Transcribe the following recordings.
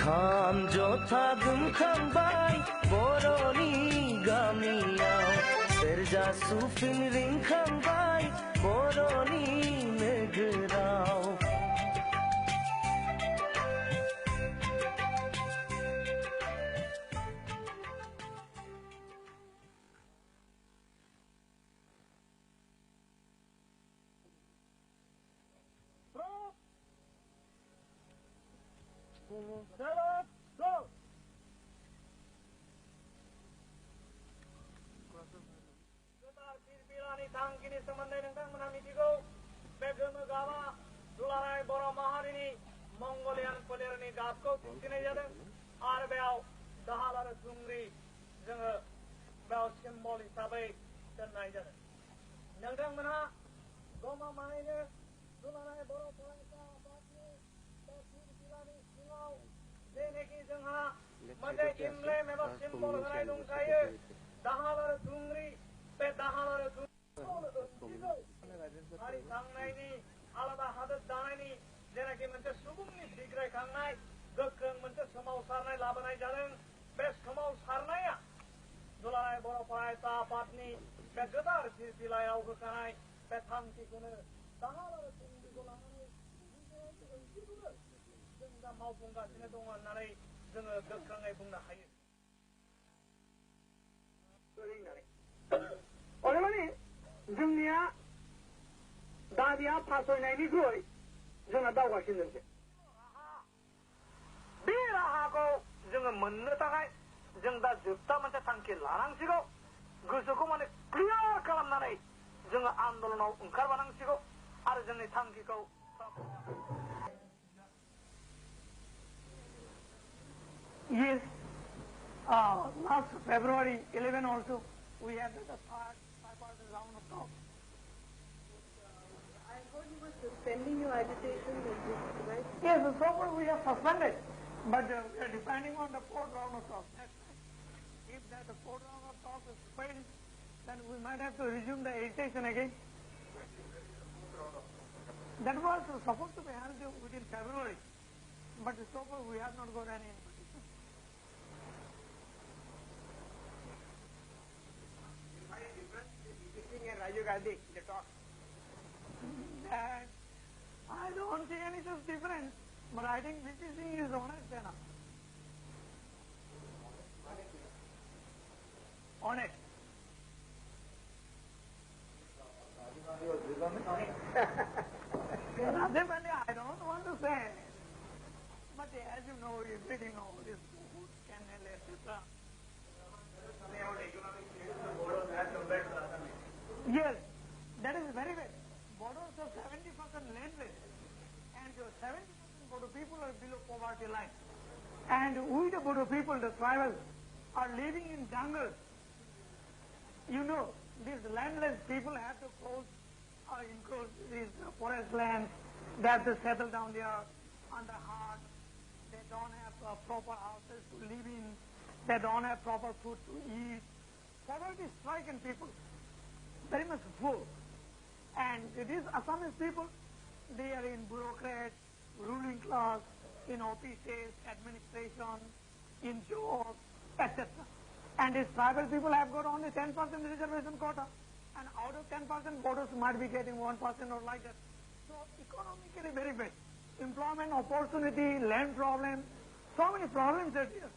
खाम जथा गोमखांबाय बर'नि गामियाव सेरजा सुफिन रिंखांबाय बर'नि नोगोराव थांखिनि सोमोन्दै नोंथांमोनहा मिथिगौ बे गोमो गाबा दुलाराय बर' माहारिनि मंगलियान फोलेरनि गाबखौ दिन्थिनाय जादों आरो बेयाव दाहाल आरो थुंग्रि जोङो बेयाव सिम्बल हिसाबै दोननाय जादों नोंथांमोनहा गमामायैनो दुलाराय बर' फरायसा आफादनि बे फिरफिलानि सिङाव जेनोखि जोंहा मोनसे इमब्लेम एबा सिम्बल होनाय दंखायो दाहाल आरो थुंग्रि बे दाहाल आरो हारि थांनायनि आलादा हादोर दानायनि जेनाखि मोनसे सुबुंनि बिग्रायखांनाय गोख्रों मोनसे सोमावसारनाय लाबोनाय जादों बे सोमावसारनाया दुलाराय बर' फरायसा आफादनि बे गोदार फिरफिलायाव होखानाय बे थांखिखौनो दाहाल आरो थुंग्रिखौ लानानै जों दा मावफुंगासिनो दङ होननानै जोङो गोख्रोङै बुंनो हायो अदेबानि जोंनिया दाबिया फासयनायनिख्रुइ जोंहा दावगासिनोसै बे राहाखौ जोङो मोननो थाखाय जों दा जोबथा मोनसे थांखि लानांसिगौ गोसोखौ माने क्लियार खालामनानै जोङो आन्दलनाव ओंखारबोनांसिगौ आरो जोंनि थांखिखौ Yes, last February 11 also we had the third bipartisan round of talks. I heard you were suspending your agitation, right? Yes, so far we have suspended, but we are depending on the fourth round of talks. If the fourth round of talks is failed, then we might have to resume the agitation again. That was supposed to be held within February, but so far we have not got any invitation. And Rajiv Gandhi, the talk. That I don't see any such difference, but I think VPC is honest enough. Honest. Rajiv Gandhi, I don't want to say, but as you know, he is reading all this food, channel, etc. Yes, that is very well. Bodos are 70% landless, and 70% Bodo people are below poverty line. And we the Bodo people, the tribals, are living in jungles. You know, these landless people have to encroach these forest lands. They have to settle down there under hard. They don't have proper houses to live in. They don't have proper food to eat. Poverty is striking people, very much full. And these Assamese people, they are in bureaucrats, ruling class, in offices, administration, in jobs, etc. And these tribal people have got only 10% reservation quota. And out of 10%, Bodos might be getting 1% or like that. So economically very bad. Employment opportunity, land problem, so many problems are here.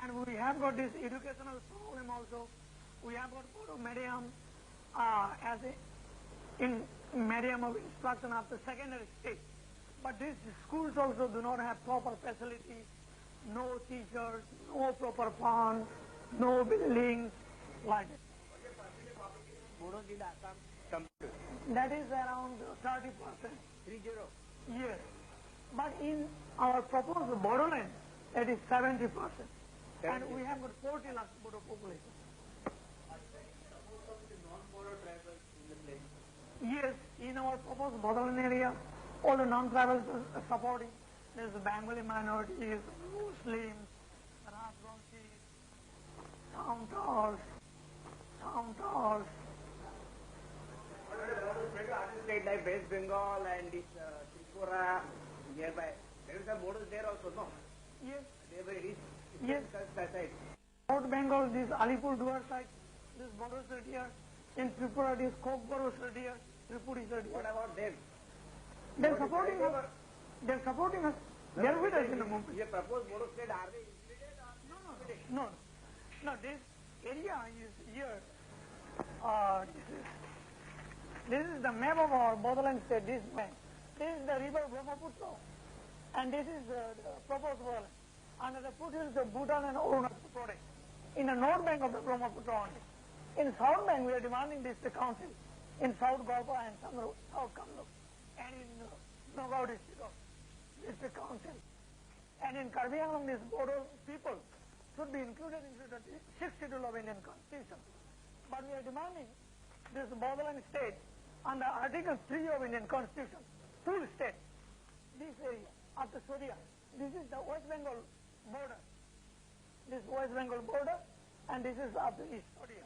And we have got this educational problem also. We have got Bodo medium as in medium of instruction of the secondary stage. But these schools also do not have proper facilities, no teachers, no proper funds, no buildings, like that. That is around 30%. 30? Yes. But in our proposed Bodoland, that is 70%. And we have got 40 lakh Bodo population. Yes, in our proposed Bodoland area, all the non-tribals are supporting. There's the Bengali minorities, Muslims, Rajvanshis, Soundars. State like West Bengal and this Tripura, nearby There is a Bodo there also, no? Yes. They were east. Yes. That side. North Bengal, this Alipurduar side, this Bodo is here. In Tripura, this Kokboro is here. Tripura is here. What about them? They're supporting us. They're supporting us. They're with us in the movement. You propose Bodo state, are they included or No. No, this area is here. This is the map of our Bodoland state, this map. This is the river Brahmaputra. And this is the proposed Bodoland. Under the foothills of Bhutan and Arunachal Pradesh. In the north bank of the Brahmaputra only. In south bank we are demanding district council. In South Golpa and South Kamluk. And in Nagaur district council. And in Karbi Anglong, these Bodo people should be included into the 6th schedule of Indian Constitution. But we are demanding this Bodoland state under Article 3 of Indian Constitution, full state, this area up to Surya. This is the West Bengal border. This West Bengal border, and this is up to East Surya.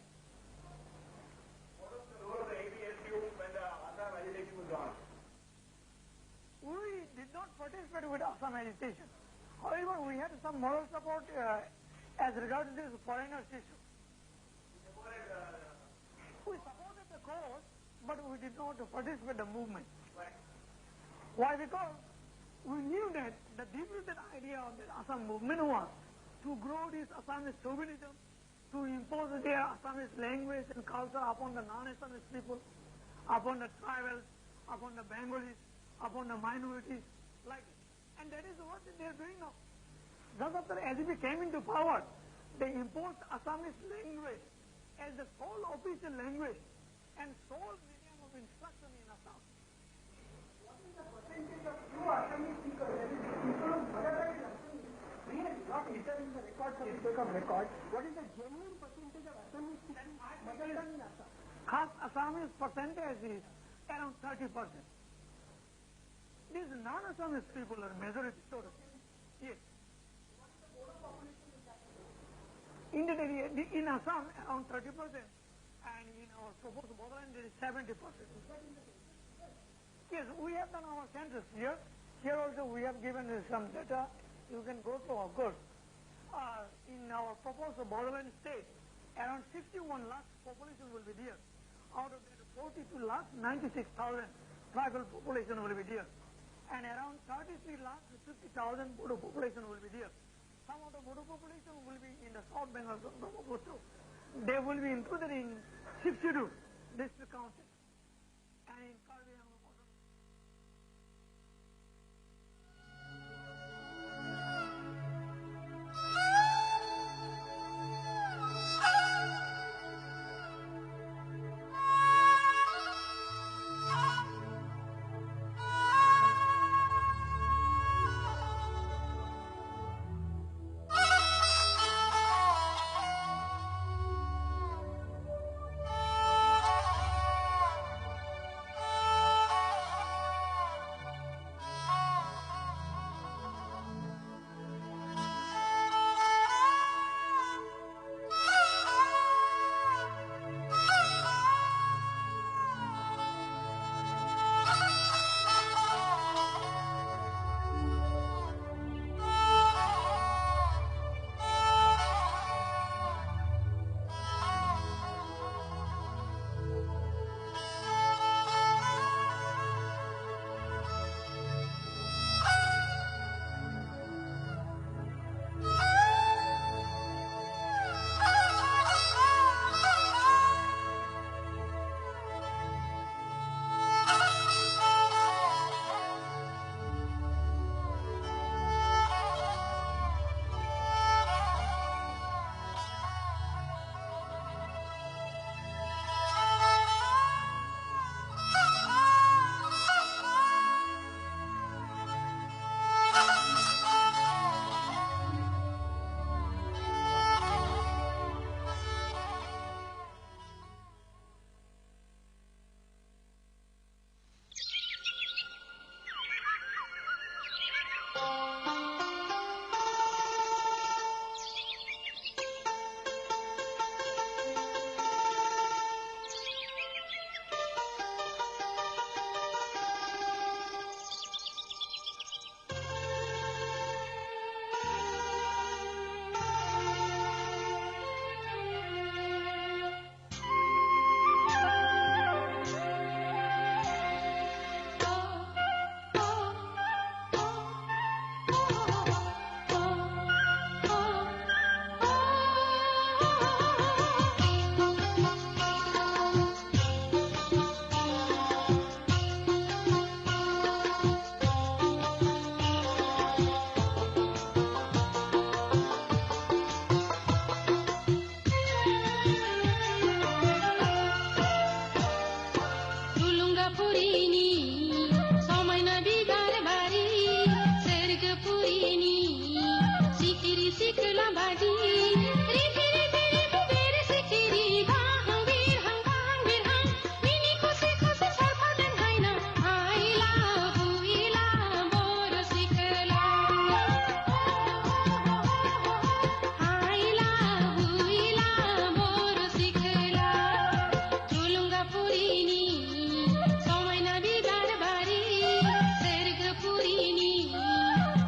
what was the role of the ABSU when the Assam agitation was on? We did not participate with Assam agitation. However, we had some moral support as regards this foreigners issue. We supported the cause, but we did not participate in the movement. Why? Because we knew that the deep-rooted idea of the Assam movement was to grow this Assamese chauvinism, to impose their Assamese language and culture upon the non-Assamese people, upon the tribals, upon the Bengalis, upon the minorities, like this. And that is what they are doing now. Just after AGP came into power, they imposed Assamese language as the sole official language and sole medium of instruction in Assam. What is the percentage of true Assamese speakers, that is, people of mother-tongue Assamese? We have not written in the record for the sake of record. What is the genuine percentage of Assamese speaking mother-tongue in Assam? Khas Assamese percentage is around 30%. These non-Assamese people are majority total. Yes. Indian area, in Assam, around 30%, and in our proposed Bodoland, it is 70%. Yes, we have done our census here. Here also we have given some data. You can go through, of course. In our proposed Bodoland state, around 61 lakh population will be there. Out of that, 42 lakh 96,000 tribal population will be there. And around 33 lakh 50,000 Bodo population will be there. Some of the Bodo population will be in the South Bengal Brahmaputra. They will be included in 62 district council. And in Karbi Anglong.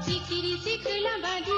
चिकिरी चिखला बाधी